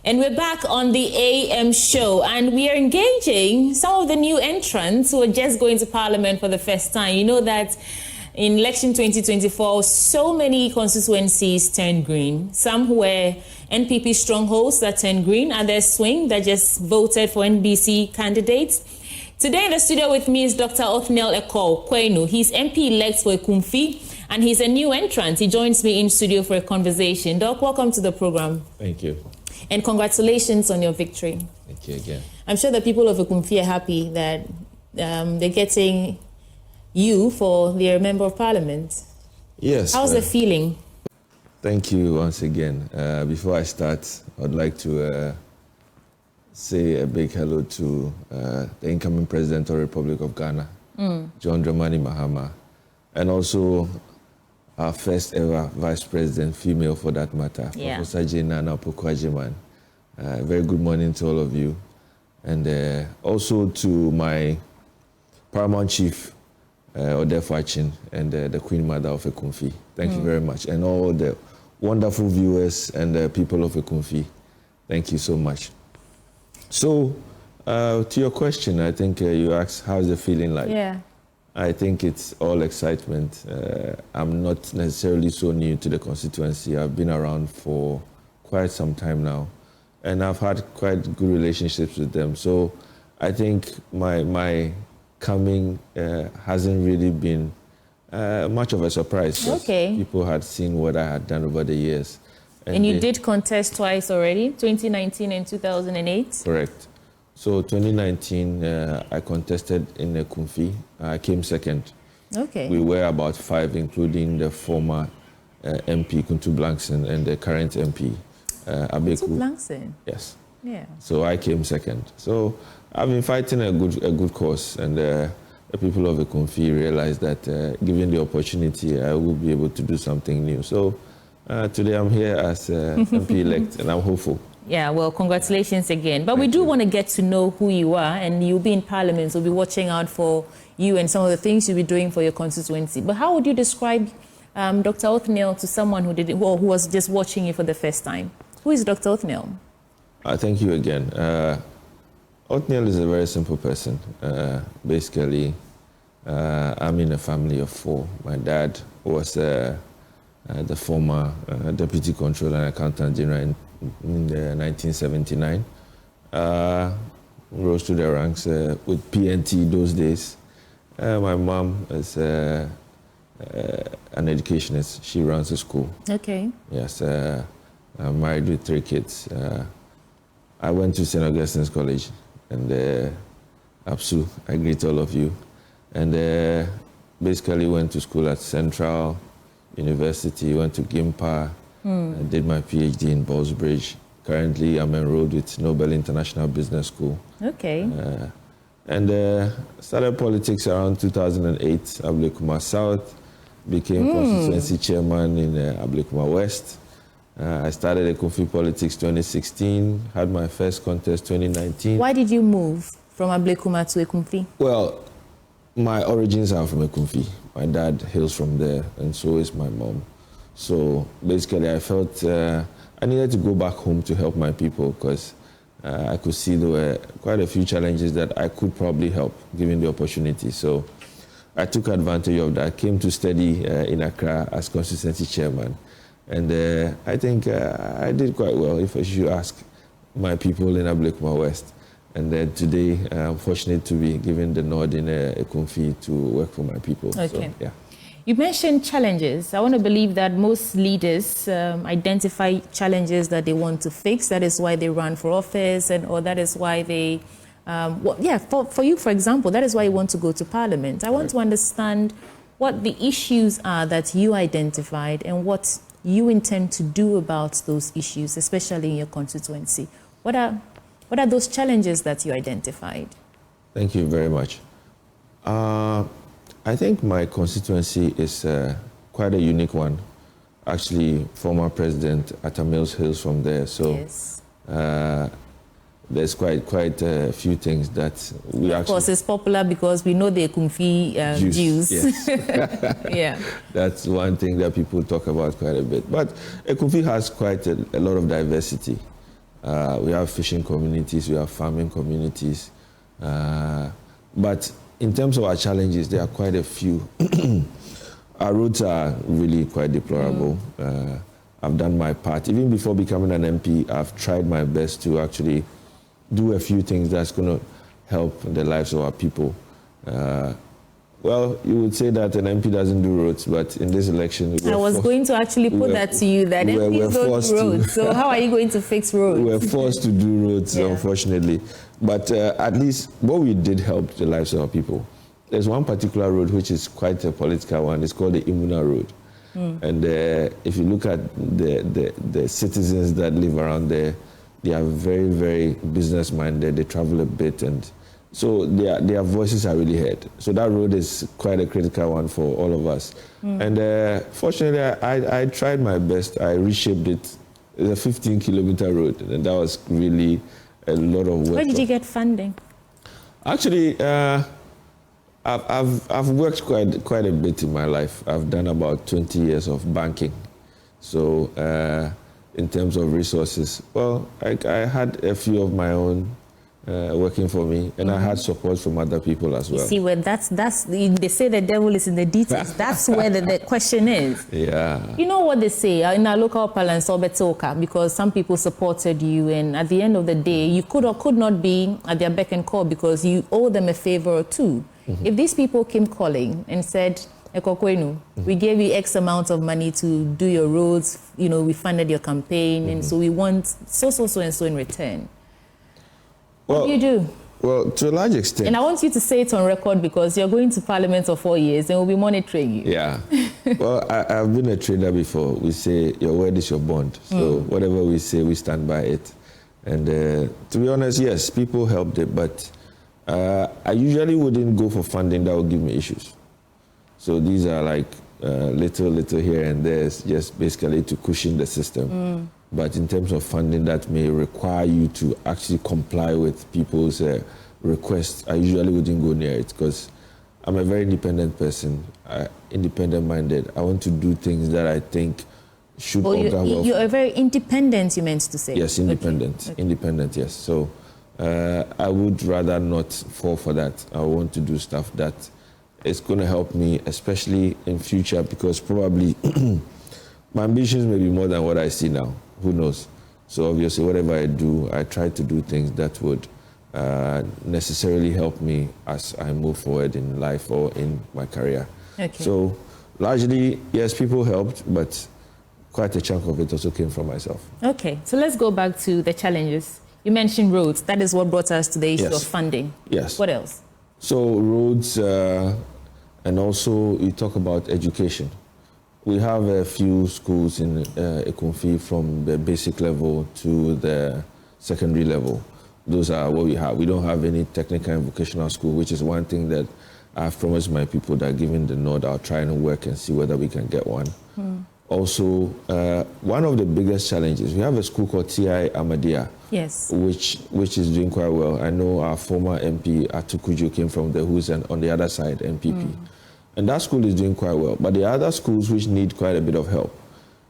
And we're back on the AM show, and we are engaging some of the new entrants who are just going to Parliament for the first time. You know that in election 2024, so many constituencies turned green. Some were NPP strongholds that turned green, others swing that just voted for NBC candidates. Today in the studio with me is Dr. Othniel Ekow Kwainoe. He's MP Elect for Ekumfi, and he's a new entrant. He joins me in studio for a conversation. Doc, welcome to the program. Thank you. And congratulations on your victory. Thank you again. I'm sure the people of Ekumfi are happy that they're getting you for their member of parliament. Yes. How's the feeling? Thank you once again. Before I start, I'd like to say a big hello to the incoming President of the Republic of Ghana, John Dramani Mahama, and also our first ever Vice President, female for that matter, Professor Nana Pokwajiman. Very good morning to all of you. And also to my Paramount Chief, Odefachin, and the Queen Mother of Ekumfi. Thank you very much. And all the wonderful viewers and the people of Ekumfi. Thank you so much. So, to your question, I think you asked, how's the feeling like? Yeah. I think it's all excitement. I'm not necessarily so new to the constituency. I've been around for quite some time now, and I've had quite good relationships with them. So I think my coming hasn't really been much of a surprise. Okay. People had seen what I had done over the years. And you did contest twice already, 2019 and 2008? Correct. So 2019, I contested in Ekumfi. I came second. Okay. We were about 5, including the former MP, Kuntu Blankson, and the current MP, Abeku. Kuntu Blankson? Yes. Yeah. So I came second. So I've been fighting a good cause, and the people of Ekumfi realized that given the opportunity, I will be able to do something new. So today I'm here as MP Elect, and I'm hopeful. Yeah, well, congratulations again. But we do want to get to know who you are, and you'll be in Parliament, so we'll be watching out for you and some of the things you'll be doing for your constituency. But how would you describe Dr. Othniel to someone who who was just watching you for the first time? Who is Dr. Othniel? Thank you again. Othniel is a very simple person. Basically, I'm in a family of 4. My dad was the former Deputy Controller and Accountant General in 1979. Rose to the ranks with PNT those days. My mom is an educationist. She runs a school. Okay. Yes. I'm married with 3 kids. I went to St. Augustine's College, and APSU, I greet all of you. And basically went to school at Central University, went to GIMPA, I did my PhD in Ballsbridge. Currently, I'm enrolled with Nobel International Business School. Okay. And started politics around 2008, Ablekuma South, became constituency chairman in Ablekuma West. I started Ekumfi politics 2016, had my first contest 2019. Why did you move from Ablekuma to Ekumfi? Well, my origins are from Ekumfi. My dad hails from there, and so is my mom. So basically, I felt I needed to go back home to help my people, because I could see there were quite a few challenges that I could probably help, given the opportunity. So I took advantage of that, came to study in Accra as constituency chairman. And I think I did quite well, if I should ask my people in Ablekuma West. And then today, I'm fortunate to be given the nod in Ekumfi to work for my people. Okay. So, yeah. You mentioned challenges. I want to believe that most leaders identify challenges that they want to fix. That is why they run for office, or that is why they, for you, for example, that is why you want to go to Parliament. I want to understand what the issues are that you identified and what you intend to do about those issues, especially in your constituency. What are those challenges that you identified? Thank you very much. I think my constituency is quite a unique one. Actually, former President Atta Mills hails from there, so yes. There's quite a few things that we actually... Of course, it's popular because we know the Ekumfi Jews. Yes. Yeah. That's one thing that people talk about quite a bit. But Ekumfi has quite a lot of diversity. We have fishing communities, we have farming communities. But in terms of our challenges, there are quite a few. Our roads are really quite deplorable. I've done my part. Even before becoming an MP, I've tried my best to actually do a few things that's going to help the lives of our people. Well, you would say that an MP doesn't do roads, but in this election... I was going to actually put that to you, that MPs don't do roads. So how are you going to fix roads? We're forced to do roads, unfortunately. But at least what we did help the lives of our people. There's one particular road which is quite a political one. It's called the Imuna Road. And if you look at the citizens that live around there, they are very, very business-minded. They travel a bit, and so their voices are really heard. So that road is quite a critical one for all of us. And fortunately, I tried my best. I reshaped it. It's a 15-kilometer road, and that was really a lot of work. Where did you get funding? Actually, I've worked quite a bit in my life. I've done about 20 years of banking. So in terms of resources, well, I had a few of my own working for me, and I had support from other people as well. You see, where that's they say the devil is in the details. That's where the question is. Yeah. You know what they say in our local parlance, Obetoka, because some people supported you, and at the end of the day, you could or could not be at their beck and call because you owe them a favor or two. If these people came calling and said, Ekow Kwainoe, we gave you X amount of money to do your roads, you know, we funded your campaign, and so we want so and so in return. What do you do? Well, to a large extent. And I want you to say it on record because you're going to Parliament for 4 years and we'll be monitoring you. Yeah. Well, I've been a trader before. We say your word is your bond. So whatever we say, we stand by it. And to be honest, yes, people helped it, but I usually wouldn't go for funding that would give me issues. So these are like little here and there, just basically to cushion the system. But in terms of funding that may require you to actually comply with people's requests, I usually wouldn't go near it because I'm a very independent person, independent-minded. I want to do things that I think should order well. You're very independent, you meant to say? Yes, independent. Okay. Independent, yes. So I would rather not fall for that. I want to do stuff that is going to help me, especially in future, because probably my ambitions may be more than what I see now. Who knows? So obviously, whatever I do, I try to do things that would necessarily help me as I move forward in life or in my career. Okay. So largely, yes, people helped, but quite a chunk of it also came from myself. Okay, so let's go back to the challenges. You mentioned roads. That is what brought us to the issue of funding. Yes. What else? So roads, and also you talk about education. We have a few schools in Ekumfi from the basic level to the secondary level. Those are what we have. We don't have any technical and vocational school, which is one thing that I've promised my people that given the nod, I'll try and work and see whether we can get one. Also, one of the biggest challenges, we have a school called TI Ahmadiyya, yes, which is doing quite well. I know our former MP, Atukujo, came from the who's and on the other side, MPP. And that school is doing quite well. But the other schools which need quite a bit of help.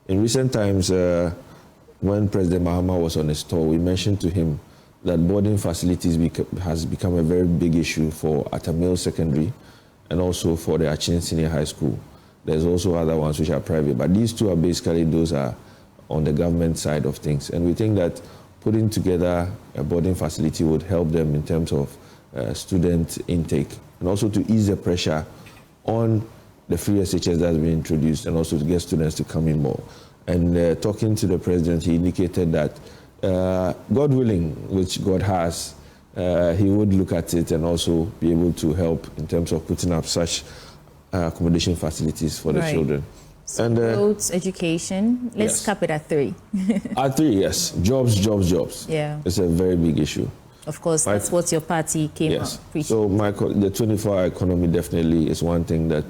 In recent times, when President Mahama was on his tour, we mentioned to him that boarding facilities has become a very big issue for Atamil Secondary and also for the Achin Senior High School. There's also other ones which are private, but these two are basically, those are on the government side of things. And we think that putting together a boarding facility would help them in terms of student intake and also to ease the pressure on the free SHS that's been introduced and also to get students to come in more. And talking to the president, he indicated that God willing, which God has, he would look at it and also be able to help in terms of putting up such accommodation facilities for the children. So and roads, education, let's cap it at 3. At 3, yes. Jobs. Yeah. It's a very big issue. Of course, that's what your party came up preaching. So the 24-hour economy definitely is one thing that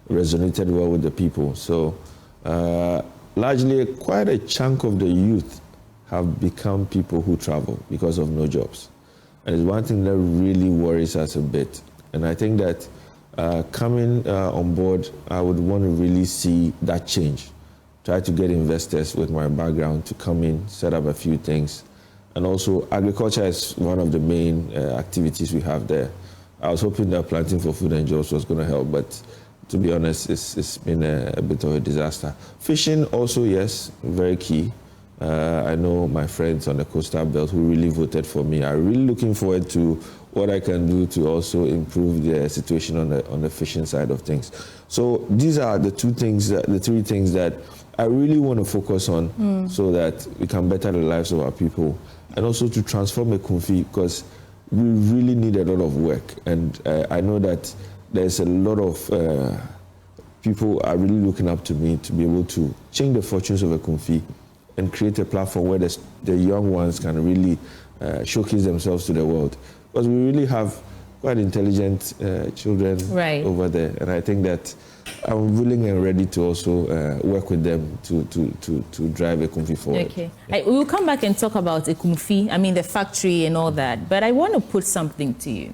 resonated well with the people. So largely, quite a chunk of the youth have become people who travel because of no jobs. And it's one thing that really worries us a bit. And I think that coming on board, I would want to really see that change. try to get investors with my background to come in, set up a few things. And also, agriculture is one of the main activities we have there. I was hoping that planting for food and jobs was going to help, but to be honest, it's been a bit of a disaster. Fishing also, yes, very key. I know my friends on the coastal belt who really voted for me are really looking forward to what I can do to also improve the situation on the fishing side of things. So these are the three things that I really want to focus on so that we can better the lives of our people, and also to transform Ekumfi, because we really need a lot of work. And I know that there's a lot of people are really looking up to me to be able to change the fortunes of Ekumfi and create a platform where the young ones can really showcase themselves to the world. Because we really have quite intelligent children over there. And I think that I'm willing and ready to also work with them to drive Ekumfi forward. Okay. We will come back and talk about Ekumfi, I mean the factory and all that. But I want to put something to you.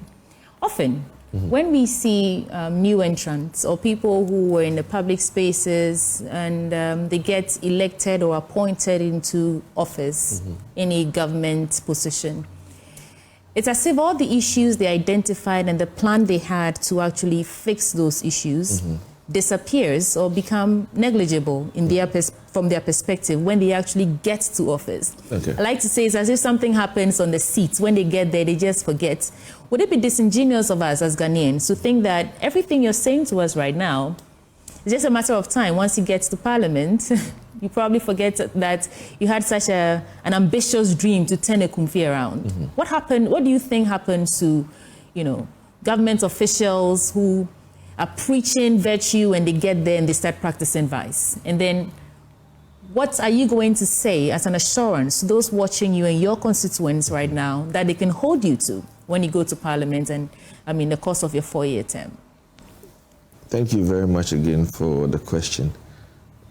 Often, when we see new entrants or people who were in the public spaces and they get elected or appointed into office in a government position, it's as if all the issues they identified and the plan they had to actually fix those issues disappears or become negligible in from their perspective when they actually get to office. Okay. I like to say it's as if something happens on the seats. When they get there, they just forget. Would it be disingenuous of us as Ghanaians to think that everything you're saying to us right now is just a matter of time? Once you get to Parliament, you probably forget that you had such an ambitious dream to turn Ekumfi around. What happened? What do you think happened to, government officials who are preaching virtue and they get there and they start practicing vice? And then what are you going to say as an assurance to those watching you and your constituents right now that they can hold you to when you go to Parliament and, the course of your 4-year term? Thank you very much again for the question.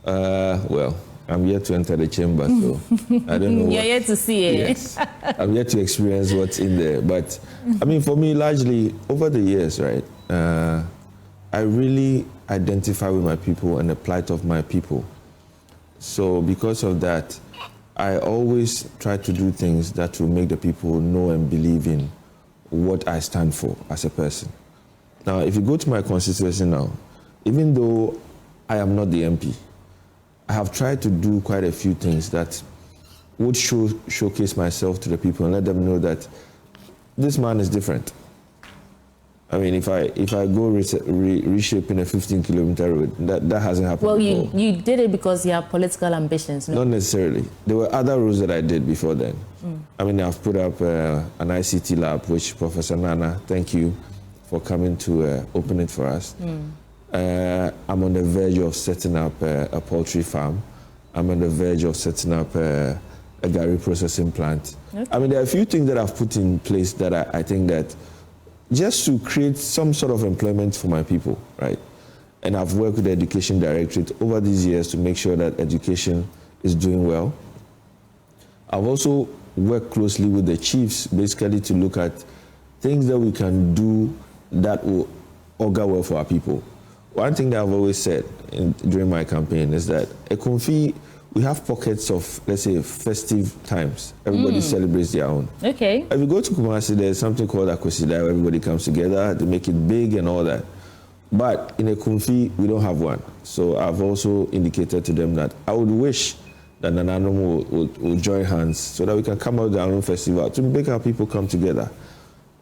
Well, I'm yet to enter the chamber, so I don't know. You're yet to see it. Yes, I'm yet to experience what's in there. But, for me, largely, over the years, right, I really identify with my people and the plight of my people. So because of that, I always try to do things that will make the people know and believe in what I stand for as a person. Now, if you go to my constituency now, even though I am not the MP, I have tried to do quite a few things that would showcase myself to the people and let them know that this man is different. If I go reshaping a 15-kilometer road, that hasn't happened before. Well, you did it because you have political ambitions, no? Not necessarily. There were other roads that I did before then. I've put up an ICT lab, which Professor Nana, thank you for coming to open it for us. I'm on the verge of setting up a poultry farm. I'm on the verge of setting up a gari processing plant. Okay. There are a few things that I've put in place that I think that just to create some sort of employment for my people, right? And I've worked with the Education Directorate over these years to make sure that education is doing well. I've also worked closely with the chiefs, basically to look at things that we can do that will augur well for our people. One thing that I've always said during my campaign is that Ekumfi, we have pockets of, let's say, festive times. Everybody celebrates their own. Okay. If you go to Kumasi, there's something called Akwesida, where everybody comes together, they make it big and all that. But in Ekumfi, we don't have one. So I've also indicated to them that I would wish that Nananom will join hands so that we can come out with our own festival to make our people come together.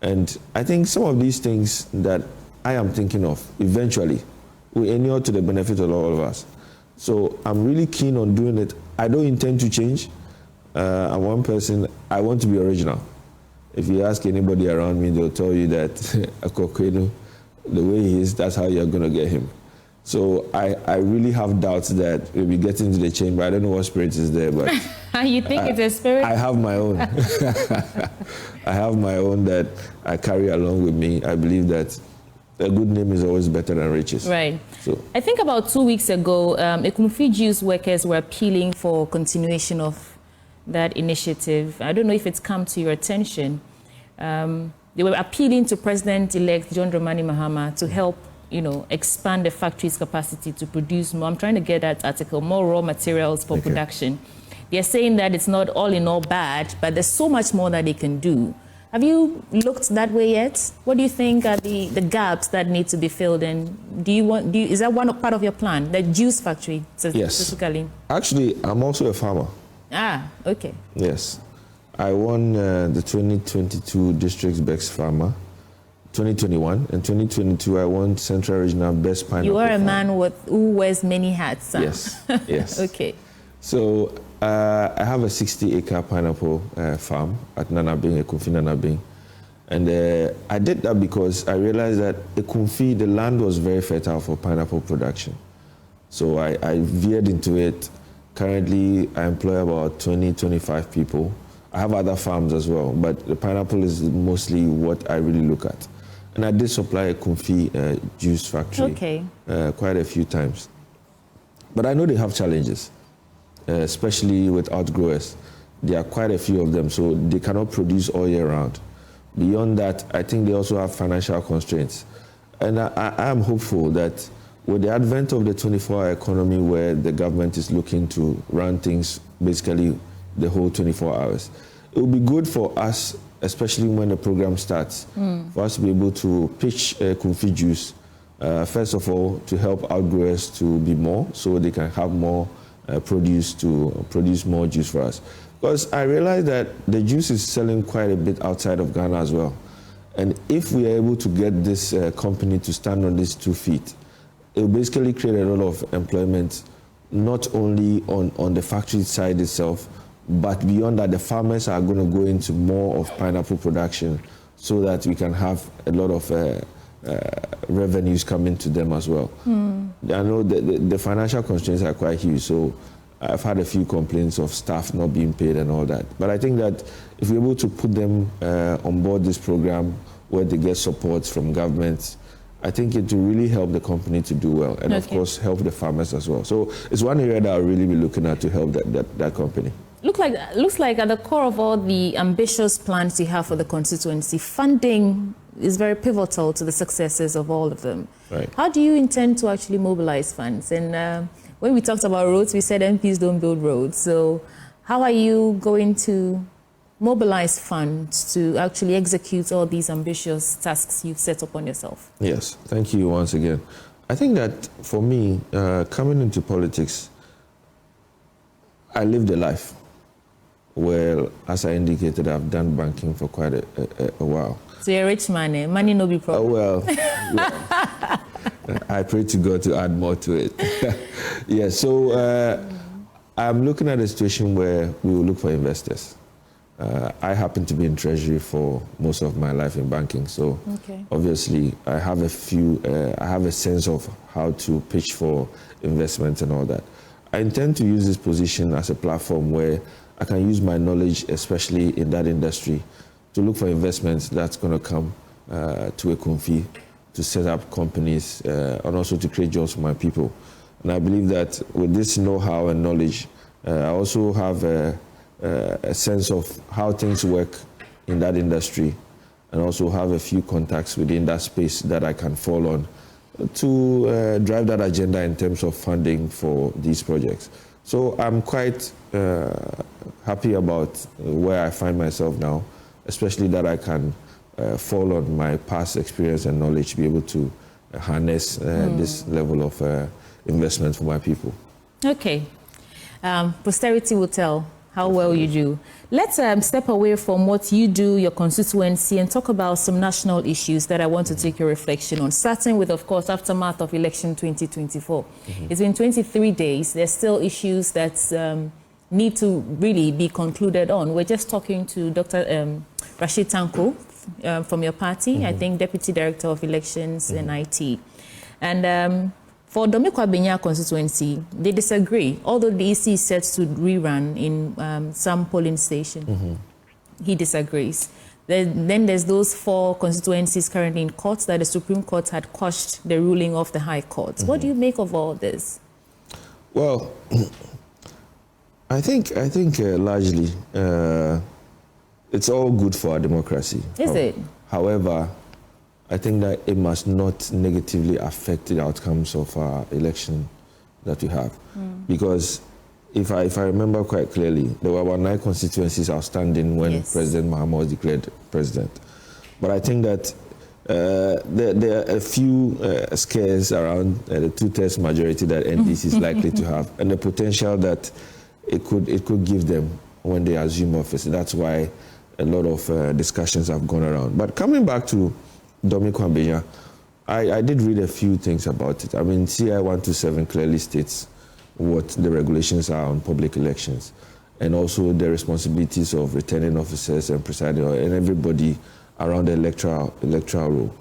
And I think some of these things that I am thinking of eventually will inure to the benefit of all of us. So I'm really keen on doing it. I don't intend to change. I'm one person, I want to be original. If you ask anybody around me, they'll tell you that Ekow Kwainoe, the way he is, that's how you're going to get him. So I really have doubts that we'll be getting to the chamber. I don't know what spirit is there, but... You think it's a spirit? I have my own. I have my own that I carry along with me. I believe that a good name is always better than riches. Right. So I think about 2 weeks ago, Ekumfi Juice workers were appealing for continuation of that initiative. I don't know if it's come to your attention. They were appealing to President-elect John Dramani Mahama to help expand the factory's capacity to produce more. I'm trying to get that article, more raw materials for production. They're saying that it's not all in all bad, but there's so much more that they can do. Have you looked that way yet? What do you think are the gaps that need to be filled in? Is that one part of your plan, the juice factory specifically? Yes. Actually, I'm also a farmer. Ah, okay. Yes. I won the 2022 District's Best Farmer, 2021, and 2022 I won Central Regional Best Pineapple. You are a man who wears many hats. Huh? Yes, yes. Okay. So I have a 60-acre pineapple farm at Nanabing, Ekumfi Nanabing. And I did that because I realized that Ekumfi, the land was very fertile for pineapple production. So I veered into it. Currently, I employ about 20-25 people. I have other farms as well, but the pineapple is mostly what I really look at. And I did supply a Ekumfi juice factory quite a few times. But I know they have challenges, especially with outgrowers. There are quite a few of them, so they cannot produce all year round. Beyond that, I think they also have financial constraints. And I am hopeful that with the advent of the 24-hour economy, where the government is looking to run things basically the whole 24 hours, it will be good for us, especially when the program starts, for us to be able to pitch Ekumfi juice, first of all, to help outgrowers to be more, so they can have more produce to produce more juice for us. Because I realize that the juice is selling quite a bit outside of Ghana as well. And if we are able to get this company to stand on these 2 feet, it will basically create a lot of employment, not only on the factory side itself, but beyond that, the farmers are going to go into more of pineapple production so that we can have a lot of revenues coming to them as well. I know the financial constraints are quite huge, so I've had a few complaints of staff not being paid and all that. But I think that if we're able to put them on board this program where they get support from government, I think it will really help the company to do well, and of course help the farmers as well. So it's one area that I'll really be looking at to help that company. Looks like at the core of all the ambitious plans you have for the constituency, funding is very pivotal to the successes of all of them. Right. How do you intend to actually mobilize funds? And when we talked about roads, we said MPs don't build roads. So how are you going to mobilize funds to actually execute all these ambitious tasks you've set upon yourself? Yes, thank you once again. I think that for me, coming into politics, I lived a life where, as I indicated, I've done banking for quite a while. So you're a rich man, eh? Money no be problem. Well, yeah. I pray to God to add more to it. Yeah, so I'm looking at a situation where we will look for investors. I happen to be in Treasury for most of my life in banking, so obviously I have a sense of how to pitch for investment and all that. I intend to use this position as a platform where I can use my knowledge, especially in that industry, to look for investments that's going to come to Ekumfi, to set up companies, and also to create jobs for my people. And I believe that with this know-how and knowledge, I also have a sense of how things work in that industry, and also have a few contacts within that space that I can fall on to drive that agenda in terms of funding for these projects. So I'm quite happy about where I find myself now, especially that I can fall on my past experience and knowledge to be able to harness this level of investment for my people. Okay. Posterity will tell how well you do. Let's step away from what you do, your constituency, and talk about some national issues that I want to take your reflection on, starting with, of course, aftermath of election 2024. It's been 23 days. There's still issues that need to really be concluded on. We're just talking to Dr. Rashid Tanko from your party, I think Deputy Director of Elections and IT. And for Domiko Abenya constituency, they disagree. Although the EC is set to rerun in some polling station, he disagrees. Then there's those 4 constituencies currently in court that the Supreme Court had quashed the ruling of the High Court. What do you make of all this? Well, I think largely it's all good for our democracy. Is it? However, I think that it must not negatively affect the outcomes of our election that we have. Because if I remember quite clearly, there were about 9 constituencies outstanding when President Mahama was declared president. But I think that there are a few scares around the 2/3 majority that NDC is likely to have, and the potential that it could give them when they assume office. That's why a lot of discussions have gone around. But coming back to Domi Kwambenya, I did read a few things about it. I mean, CI 127 clearly states what the regulations are on public elections, and also the responsibilities of returning officers and presiding and everybody around the electoral role.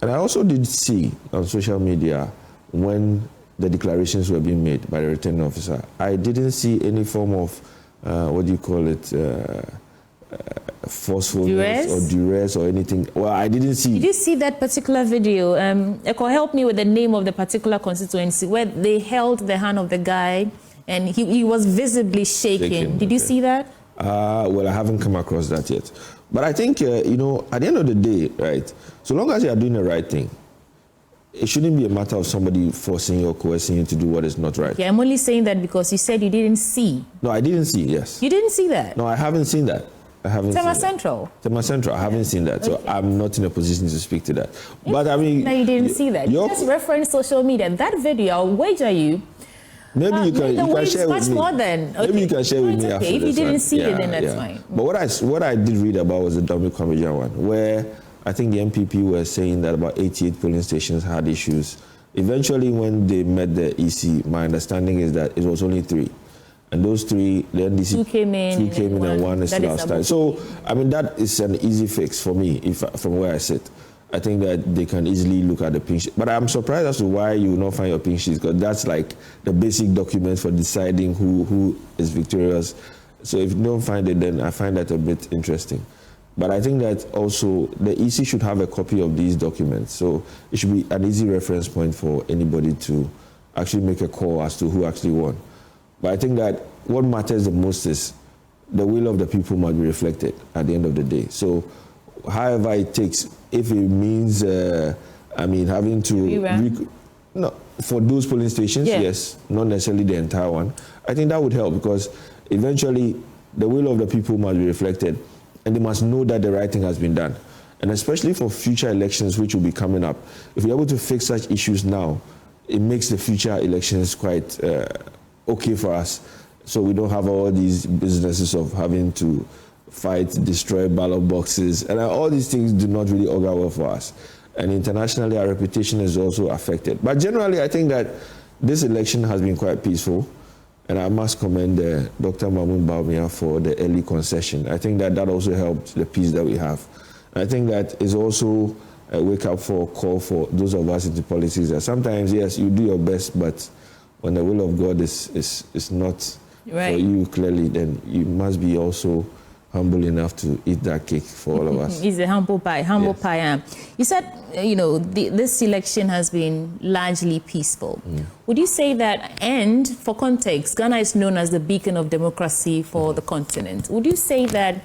And I also did see on social media when the declarations were being made by the returning officer, I didn't see any form of, what do you call it, forcefulness or duress or anything. Well, I didn't see. Did you see that particular video? Ekow, help me with the name of the particular constituency where they held the hand of the guy and he was visibly shaking. Did you see that? Well, I haven't come across that yet. But I think, you know, at the end of the day, right, so long as you are doing the right thing, it shouldn't be a matter of somebody forcing you or coercing you to do what is not right. Yeah, I'm only saying that because you said you didn't see. No, I didn't see, yes. You didn't see that? No, I haven't seen that. I haven't Tema seen Central. That. Tema Central, I haven't seen that. So I'm not in a position to speak to that. But I mean... No, you didn't see that. You just referenced social media. That video, I'll wager you... Maybe you can share with me. More than, okay. Maybe you can share with me after If you didn't see it, then that's fine. fine. But what I did read about was the Domi Kwambenya one, where I think the MPP were saying that about 88 polling stations had issues. Eventually, when they met the EC, my understanding is that it was only 3. And those 3, the NDC, two came in and one is still outstanding. So, I mean, that is an easy fix for me from where I sit. I think that they can easily look at the pink sheet. But I'm surprised as to why you will not find your pink sheets, because that's like the basic document for deciding who is victorious. So if you don't find it, then I find that a bit interesting. But I think that also the EC should have a copy of these documents. So it should be an easy reference point for anybody to actually make a call as to who actually won. But I think that what matters the most is the will of the people must be reflected at the end of the day. So however it takes, if it means, having to... No, for those polling stations, yes, not necessarily the entire one. I think that would help, because eventually the will of the people must be reflected, and they must know that the right thing has been done. And especially for future elections which will be coming up, if we're able to fix such issues now, it makes the future elections quite okay for us. So we don't have all these businesses of having to fight, destroy ballot boxes, and all these things do not really augur well for us. And internationally, our reputation is also affected. But generally, I think that this election has been quite peaceful, and I must commend Dr. Mahmoud Bawumia for the early concession. I think that also helped the peace that we have. I think that is also a wake-up call for those of us into politics, that sometimes, yes, you do your best, but when the will of God is not for you clearly, then you must be also humble enough to eat that cake for all of us. It's a humble pie, pie. You said, this election has been largely peaceful. Would you say that, and for context, Ghana is known as the beacon of democracy for the continent. Would you say that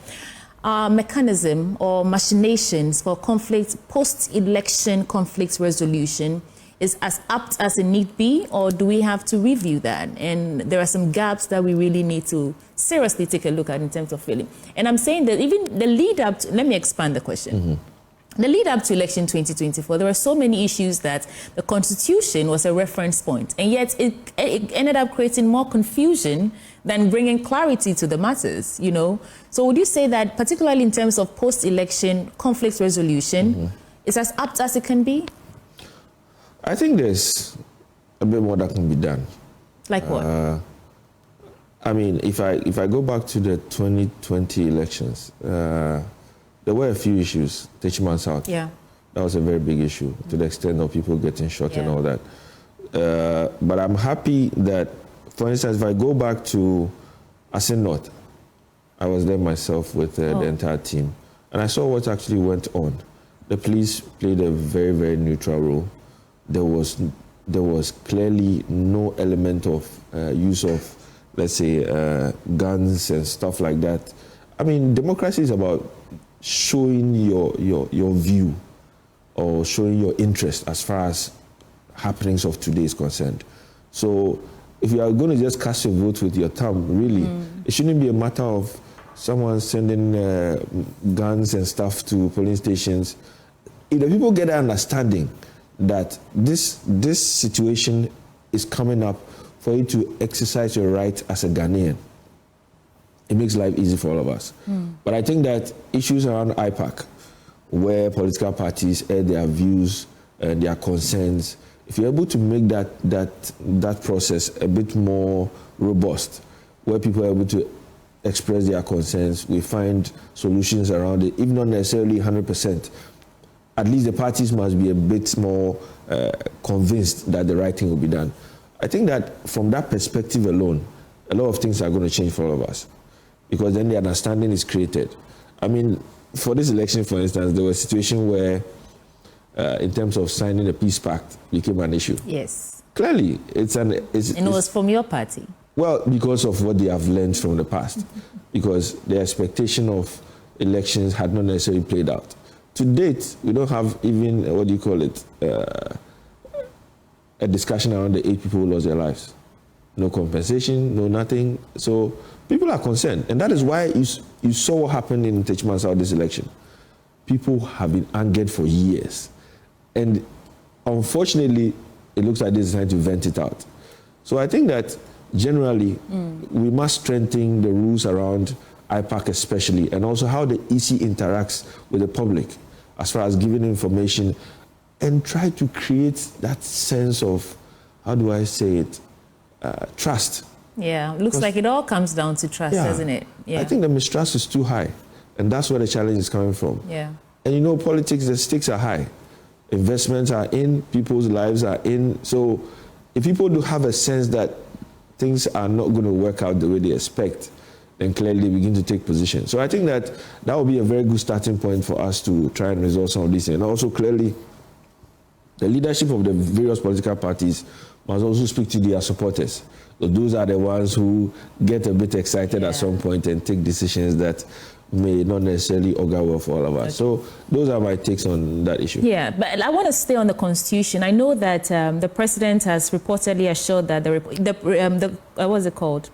mechanism or machinations for post-election conflict resolution is as apt as it need be, or do we have to review that? And there are some gaps that we really need to seriously take a look at in terms of filling. And I'm saying that even the lead up to, let me expand the question. The lead up to election 2024, there were so many issues that the Constitution was a reference point, and yet it ended up creating more confusion than bringing clarity to the matters, So would you say that, particularly in terms of post-election conflict resolution, is as apt as it can be? I think there's a bit more that can be done. Like what? I mean, if I go back to the 2020 elections, there were a few issues. Techiman South. Yeah. That was a very big issue, to the extent of people getting shot and all that. But I'm happy that, for instance, if I go back to Asin North, I was there myself with the entire team, and I saw what actually went on. The police played a very, very neutral role. There was clearly no element of use of, let's say, guns and stuff like that. I mean, democracy is about showing your view or showing your interest as far as happenings of today is concerned. So if you are going to just cast your vote with your thumb, really, it shouldn't be a matter of someone sending guns and stuff to polling stations. If the people get an understanding that this situation is coming up for you to exercise your right as a Ghanaian, it makes life easy for all of us. But I think that issues around IPAC, where political parties air their views and their concerns, if you're able to make that process a bit more robust, where people are able to express their concerns, we find solutions around it, if not necessarily 100%, at least the parties must be a bit more convinced that the right thing will be done. I think that from that perspective alone, a lot of things are going to change for all of us, because then the understanding is created. I mean, for this election, for instance, there was a situation where, in terms of signing the peace pact, became an issue. Yes. Clearly, and it was from your party. Well, because of what they have learned from the past, because the expectation of elections had not necessarily played out. To date, we don't have even, a discussion around the 8 people who lost their lives. No compensation, no nothing. So people are concerned. And that is why you saw what happened in Techman South this election. People have been angered for years. And unfortunately, it looks like they decided to vent it out. So I think that generally, we must strengthen the rules around IPAC especially, and also how the EC interacts with the public as far as giving information, and try to create that sense of, how do I say it, trust. Yeah, looks like it all comes down to trust, doesn't it? Yeah. I think the mistrust is too high, and that's where the challenge is coming from. Yeah. And you know, politics, the stakes are high. Investments are in, people's lives are in. So if people do have a sense that things are not going to work out the way they expect, then clearly they begin to take position. So I think that will be a very good starting point for us to try and resolve some of these things. And also clearly, the leadership of the various political parties must also speak to their supporters. So those are the ones who get a bit excited at some point and take decisions that may not necessarily augur well for all of us. Okay. So those are my takes on that issue. Yeah, but I want to stay on the Constitution. I know that the President has reportedly assured that what's it called?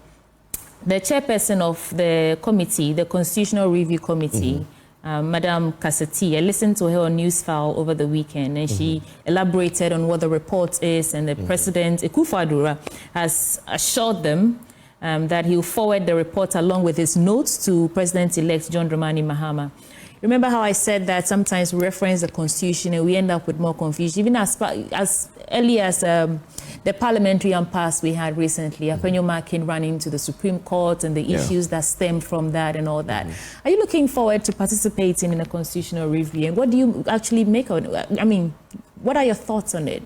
The chairperson of the committee, the Constitutional Review Committee, Madam Kaseti, I listened to her on Newsfile over the weekend, and she elaborated on what the report is, and the President, Ekow Kwainoe, has assured them that he'll forward the report along with his notes to President-elect John Dramani Mahama. Remember how I said that sometimes we reference the Constitution and we end up with more confusion, even as early as the parliamentary impasse we had recently, Akwainoe Makin running to the Supreme Court and the issues that stemmed from that and all that. Are you looking forward to participating in a constitutional review? And what do you actually make of it? I mean, what are your thoughts on it?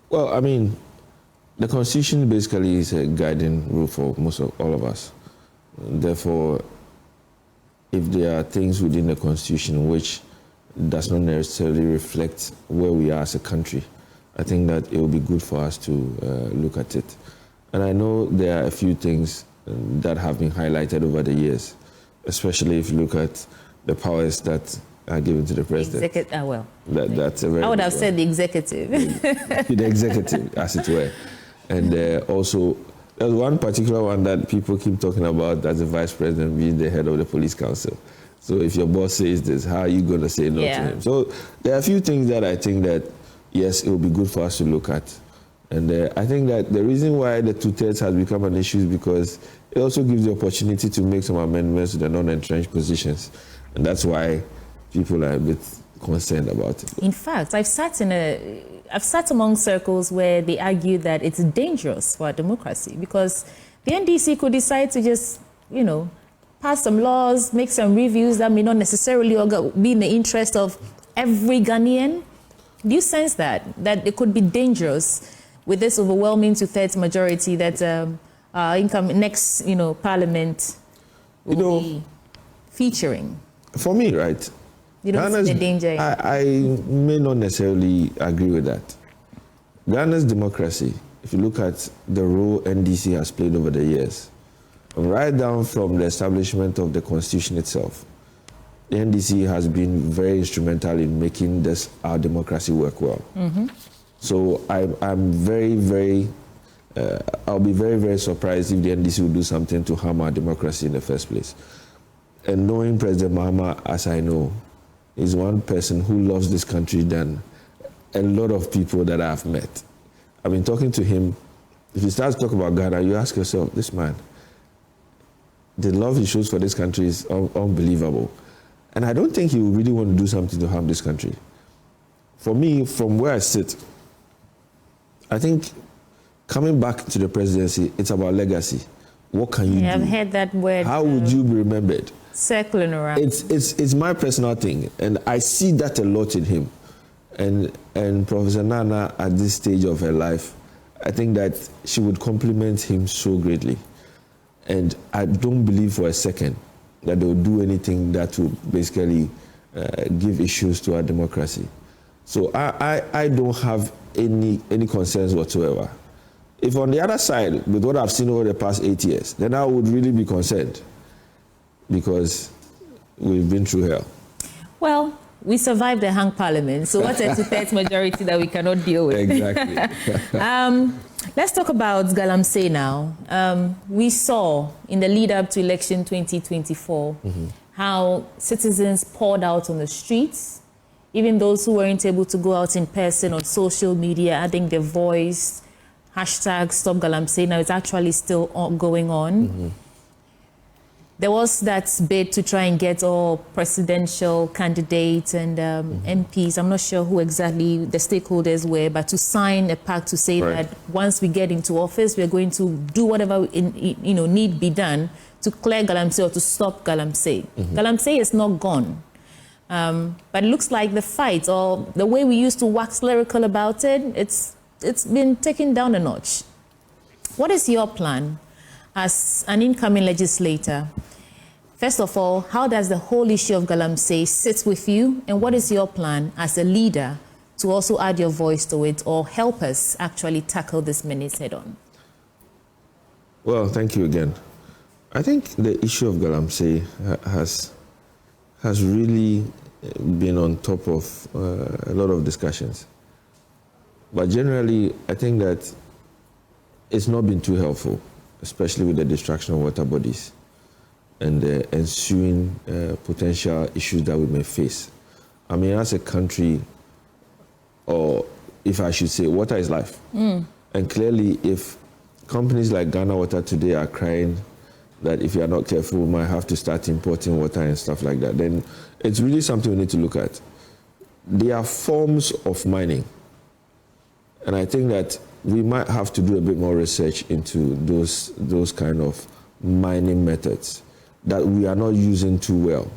Well, I mean, the Constitution basically is a guiding rule for all of us. Therefore, if there are things within the Constitution which does not necessarily reflect where we are as a country, I think that it will be good for us to look at it. And I know there are a few things that have been highlighted over the years, especially if you look at the powers that are given to the president. That's a very I would have said the executive. The executive, as it were. And also, there's one particular one that people keep talking about as the vice president being the head of the police council. So if your boss says this, how are you going to say no to him? So there are a few things that I think that, yes, it will be good for us to look at. And I think that the reason why the 2/3 has become an issue is because it also gives the opportunity to make some amendments to the non-entrenched positions. And that's why people are a bit concerned about it. In fact, I've sat among circles where they argue that it's dangerous for our democracy because the NDC could decide to just, pass some laws, make some reviews that may not necessarily be in the interest of every Ghanaian. Do you sense that it could be dangerous with this overwhelming 2/3 majority that next, Parliament will be featuring? For me, right? You don't see the danger. I may not necessarily agree with that. Ghana's democracy, if you look at the role NDC has played over the years, right down from the establishment of the Constitution itself, the NDC has been very instrumental in making our democracy work well. So I'm very, very, I'll be very, very surprised if the NDC will do something to harm our democracy in the first place. And knowing President Mahama as I know, is one person who loves this country than a lot of people that I've met. I've been talking to him. If he starts talking about Ghana, you ask yourself, this man, the love he shows for this country is unbelievable. And I don't think he would really want to do something to harm this country. For me, from where I sit, I think coming back to the presidency, it's about legacy. What can you do? I've heard that word. How would you be remembered? Circling around. It's my personal thing, and I see that a lot in him. And Professor Nana, at this stage of her life, I think that she would compliment him so greatly. And I don't believe for a second that they will do anything that will basically give issues to our democracy. So I don't have any concerns whatsoever. If on the other side, with what I've seen over the past 8 years, then I would really be concerned because we've been through hell. Well, we survived the hung parliament, so what's a two-thirds majority that we cannot deal with? Exactly. Let's talk about Galamsey now. We saw in the lead up to election 2024 how citizens poured out on the streets, even those who weren't able to go out in person on social media, adding their voice, hashtag Stop Galamsey. Now it's actually still going on. There was that bid to try and get all presidential candidates and MPs. I'm not sure who exactly the stakeholders were, but to sign a pact to say that once we get into office, we're going to do whatever need be done to clear Galamsey or to stop Galamsey. Galamsey is not gone. But it looks like the fight or the way we used to wax lyrical about it, it's been taken down a notch. What is your plan as an incoming legislator? First of all, how does the whole issue of Galamsey sit with you? And what is your plan as a leader to also add your voice to it or help us actually tackle this menace head on? Well, thank you again. I think the issue of Galamsey has really been on top of a lot of discussions. But generally, I think that it's not been too helpful, especially with the destruction of water bodies and the ensuing potential issues that we may face. I mean, as a country, or if I should say, water is life. And clearly, if companies like Ghana Water today are crying that if you are not careful, we might have to start importing water and stuff like that, then it's really something we need to look at. There are forms of mining. And I think that we might have to do a bit more research into those kind of mining methods that we are not using too well.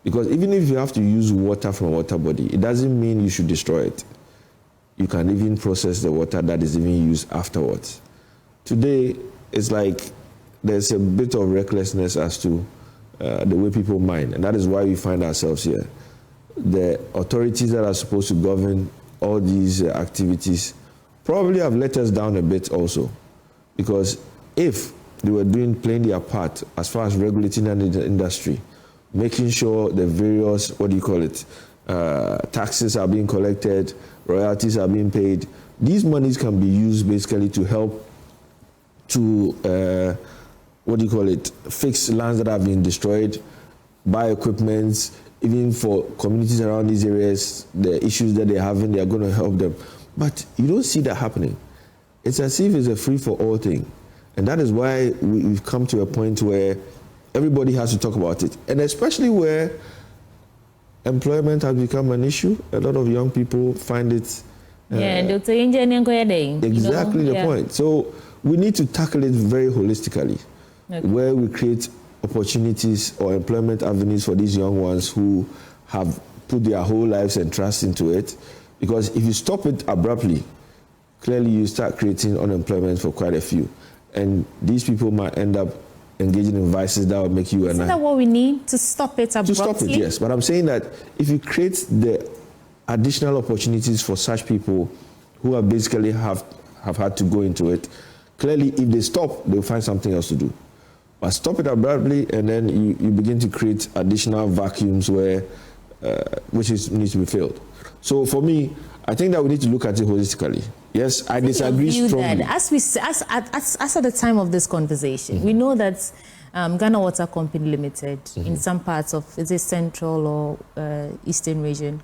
Because even if you have to use water from a water body, it doesn't mean you should destroy it. You can even process the water that is even used afterwards. Today, it's like there's a bit of recklessness as to the way people mine, and that is why we find ourselves here. The authorities that are supposed to govern all these activities probably have let us down a bit also, because if they were playing their part as far as regulating the industry, making sure the various, taxes are being collected, royalties are being paid, these monies can be used basically to help to, fix lands that have been destroyed, buy equipment, even for communities around these areas, the issues that they're having, they're going to help them. But you don't see that happening. It's as if it's a free-for-all thing. And that is why we've come to a point where everybody has to talk about it. And especially where employment has become an issue, a lot of young people find it... exactly the point. So we need to tackle it very holistically, where we create opportunities or employment avenues for these young ones who have put their whole lives and trust into it. Because if you stop it abruptly, clearly you start creating unemployment for quite a few. And these people might end up engaging in vices that will make you... Isn't that what we need? To stop it abruptly? To stop it, yes. But I'm saying that if you create the additional opportunities for such people who have basically have had to go into it, clearly if they stop, they'll find something else to do. But stop it abruptly, and then you begin to create additional vacuums where needs to be filled. So for me, I think that we need to look at it holistically. Yes, I disagree strongly. As at the time of this conversation, we know that Ghana Water Company Limited, in some parts of the central or eastern region,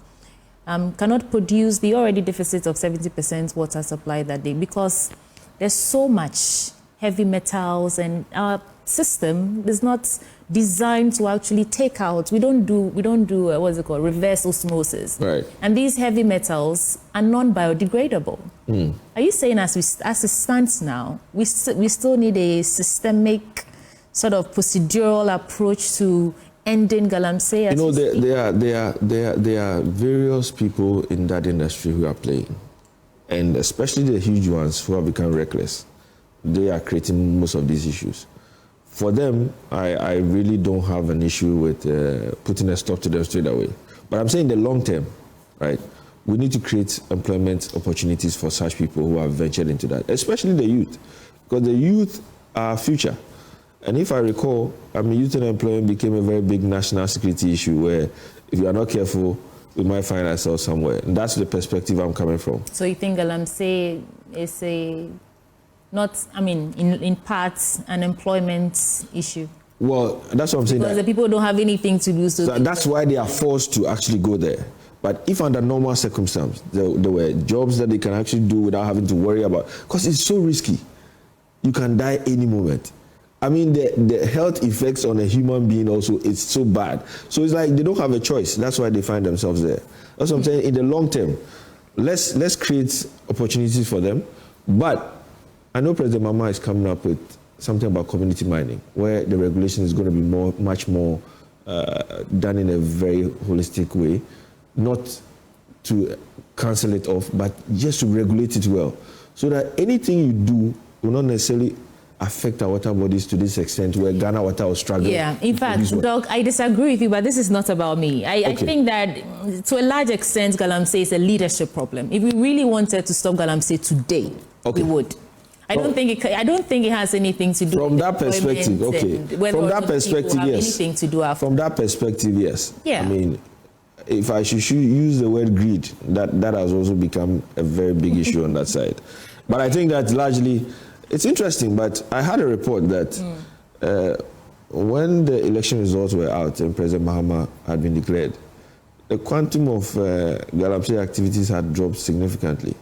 cannot produce the already deficit of 70% water supply that day because there's so much heavy metals, and our system is not designed to actually take out. We don't do what's it called, reverse osmosis. Right. And these heavy metals are non-biodegradable. Are you saying as it stands now, we still need a systemic sort of procedural approach to ending galamsey? You know, there are various people in that industry who are playing, and especially the huge ones who have become reckless. They are creating most of these issues. For them, I really don't have an issue with putting a stop to them straight away. But I'm saying in the long term, right, we need to create employment opportunities for such people who have ventured into that, especially the youth, because the youth are our future. And if I recall, youth unemployment became a very big national security issue where if you are not careful, we might find ourselves somewhere. And that's the perspective I'm coming from. So you think galamsey is in parts, an employment issue? Well, that's what I'm saying. Because the people don't have anything to do. So that's why they are forced to actually go there. But if under normal circumstances, there were jobs that they can actually do without having to worry about, because it's so risky. You can die any moment. The health effects on a human being also, it's so bad. So it's like they don't have a choice. That's why they find themselves there. That's what I'm saying. In the long term, let's create opportunities for them. But I know President Mama is coming up with something about community mining, where the regulation is going to be much more done in a very holistic way, not to cancel it off, but just to regulate it well, so that anything you do will not necessarily affect our water bodies to this extent where Ghana Water will struggle. Yeah, in fact, Doc, I disagree with you, but this is not about me. I think that to a large extent, galamsey is a leadership problem. If we really wanted to stop galamsey today, we would. I don't think it has anything to do from that perspective. From that perspective, yes. Anything to do after. From that perspective, yes. Yeah. If I should use the word greed, that has also become a very big issue on that side. But I think that largely, it's interesting. But I had a report that when the election results were out and President Mahama had been declared, the quantum of galamsey activities had dropped significantly.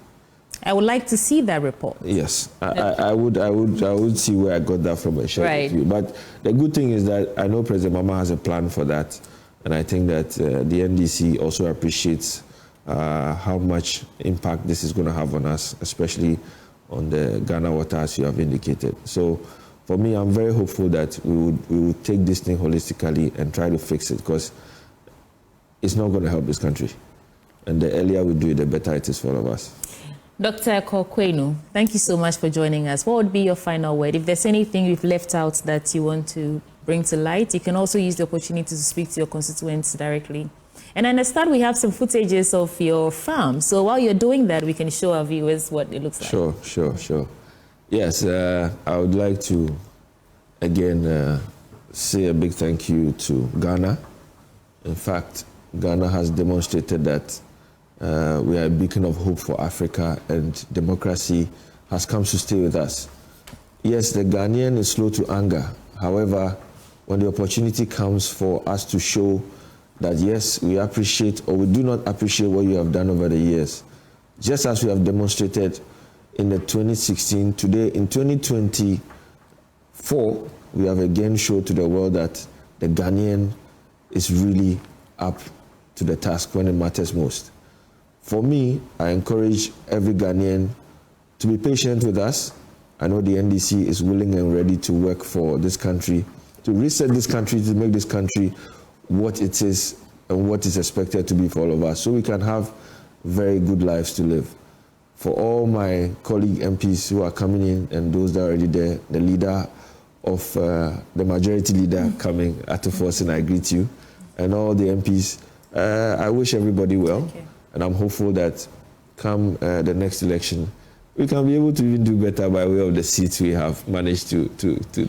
I would like to see that report. Yes, I would see where I got that from and share it with you. But the good thing is that I know President Mama has a plan for that, and I think that the NDC also appreciates how much impact this is going to have on us, especially on the Ghana Water, as you have indicated. So for me, I'm very hopeful that we would take this thing holistically and try to fix it, because it's not going to help this country. And the earlier we do it, the better it is for all of us. Dr. Ekow Kwainoe, thank you so much for joining us. What would be your final word? If there's anything you've left out that you want to bring to light, you can also use the opportunity to speak to your constituents directly. And I understand we have some footages of your farm. So while you're doing that, we can show our viewers what it looks like. Sure. Yes, I would like to, again, say a big thank you to Ghana. In fact, Ghana has demonstrated that we are a beacon of hope for Africa, and democracy has come to stay with us. Yes, the Ghanaian is slow to anger. However, when the opportunity comes for us to show that, yes, we appreciate or we do not appreciate what you have done over the years, just as we have demonstrated in the 2016, today in 2024, we have again showed to the world that the Ghanaian is really up to the task when it matters most. For me, I encourage every Ghanaian to be patient with us. I know the NDC is willing and ready to work for this country, to reset this country, to make this country what it is and what is expected to be for all of us, so we can have very good lives to live. For all my colleague MPs who are coming in and those that are already there, the leader of the majority leader coming, Ato Forson, I greet you, and all the MPs, I wish everybody well. And I'm hopeful that come the next election, we can be able to even do better by way of the seats we have managed to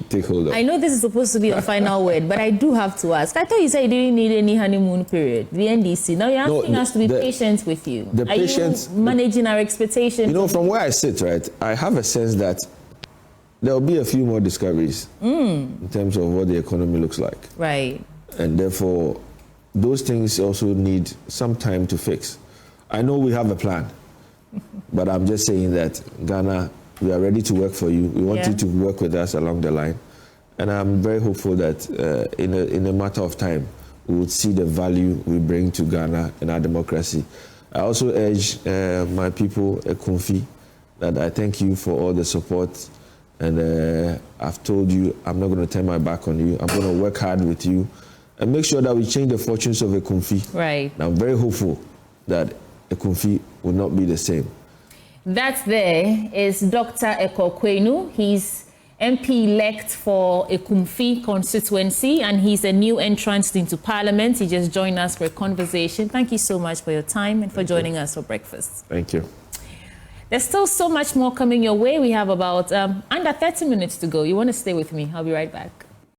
take hold of. I know this is supposed to be a final word, but I do have to ask. I thought you said you didn't need any honeymoon period, the NDC. Now you're asking us to be patient with you. Are you managing our expectations? You know, from where I sit, right, I have a sense that there will be a few more discoveries in terms of what the economy looks like. Right. And therefore, those things also need some time to fix. I know we have a plan. But I'm just saying that Ghana, we are ready to work for you. We want you to work with us along the line. And I'm very hopeful that in a matter of time, we would see the value we bring to Ghana and our democracy. I also urge my people, Ekumfi, that I thank you for all the support. And I've told you, I'm not going to turn my back on you. I'm going to work hard with you and make sure that we change the fortunes of Ekumfi. Right. And I'm very hopeful that Ekumfi will not be the same. That there is Dr. Ekow Kwainoe. He's MP Elect for Ekumfi Constituency, and he's a new entrant into Parliament. He just joined us for a conversation. Thank you so much for your time and for joining us for breakfast. Thank you. There's still so much more coming your way. We have about under 30 minutes to go. You want to stay with me? I'll be right back.